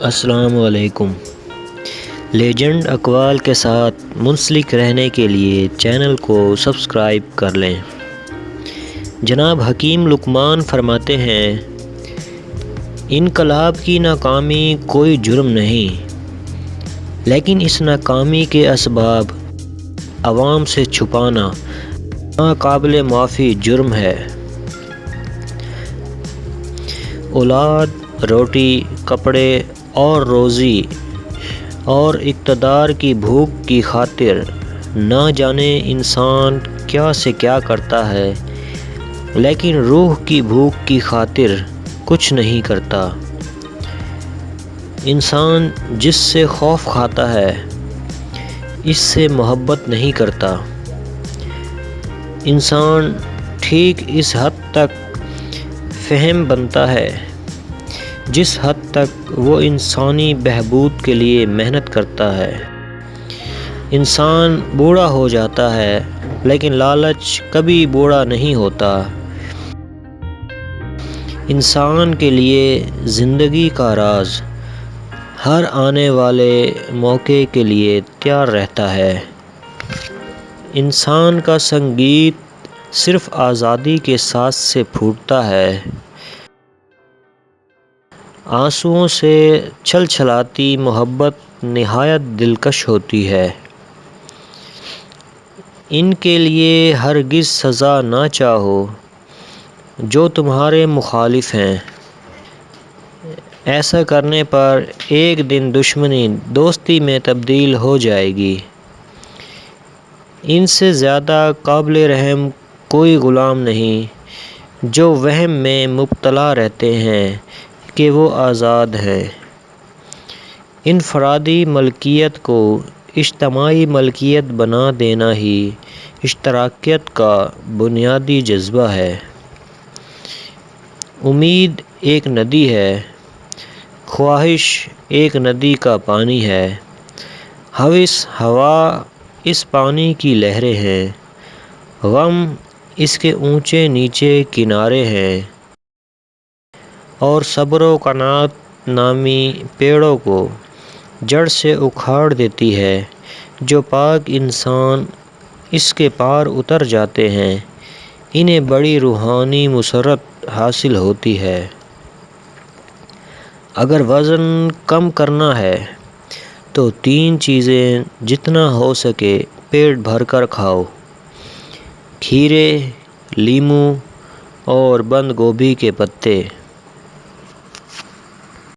السلام علیکم۔ لیجنڈ اقوال کے ساتھ منسلک رہنے کے لیے چینل کو سبسکرائب کر لیں۔ جناب حکیم لقمان فرماتے ہیں، انقلاب کی ناکامی کوئی جرم نہیں، لیکن اس ناکامی کے اسباب عوام سے چھپانا ناقابل معافی جرم ہے۔ اولاد، روٹی، کپڑے اور روزی اور اقتدار کی بھوک کی خاطر نہ جانے انسان کیا سے کیا کرتا ہے، لیکن روح کی بھوک کی خاطر کچھ نہیں کرتا۔ انسان جس سے خوف کھاتا ہے، اس سے محبت نہیں کرتا۔ انسان ٹھیک اس حد تک فہم بنتا ہے جس حد تک وہ انسانی بہبود کے لیے محنت کرتا ہے۔ انسان بوڑھا ہو جاتا ہے، لیکن لالچ کبھی بوڑھا نہیں ہوتا۔ انسان کے لیے زندگی کا راز ہر آنے والے موقع کے لیے تیار رہتا ہے۔ انسان کا سنگیت صرف آزادی کے ساز سے پھوٹتا ہے۔ آنسوؤں سے چھلچھلاتی محبت نہایت دلکش ہوتی ہے۔ ان کے لیے ہرگز سزا نہ چاہو جو تمہارے مخالف ہیں۔ ایسا کرنے پر ایک دن دشمنی دوستی میں تبدیل ہو جائے گی۔ ان سے زیادہ قابل رحم کوئی غلام نہیں جو وہم میں مبتلا رہتے ہیں کہ وہ آزاد ہیں۔ انفرادی ملکیت کو اجتماعی ملکیت بنا دینا ہی اشتراکیت کا بنیادی جذبہ ہے۔ امید ایک ندی ہے، خواہش ایک ندی کا پانی ہے، ہوس ہوا اس پانی کی لہریں ہیں، غم اس کے اونچے نیچے کنارے ہیں، اور صبر و قناعت نامی پیڑوں کو جڑ سے اکھاڑ دیتی ہے۔ جو پاک انسان اس کے پار اتر جاتے ہیں، انہیں بڑی روحانی مسرت حاصل ہوتی ہے۔ اگر وزن کم کرنا ہے تو 3 چیزیں جتنا ہو سکے پیٹ بھر کر کھاؤ: کھیرے، لیموں اور بند گوبھی کے پتے۔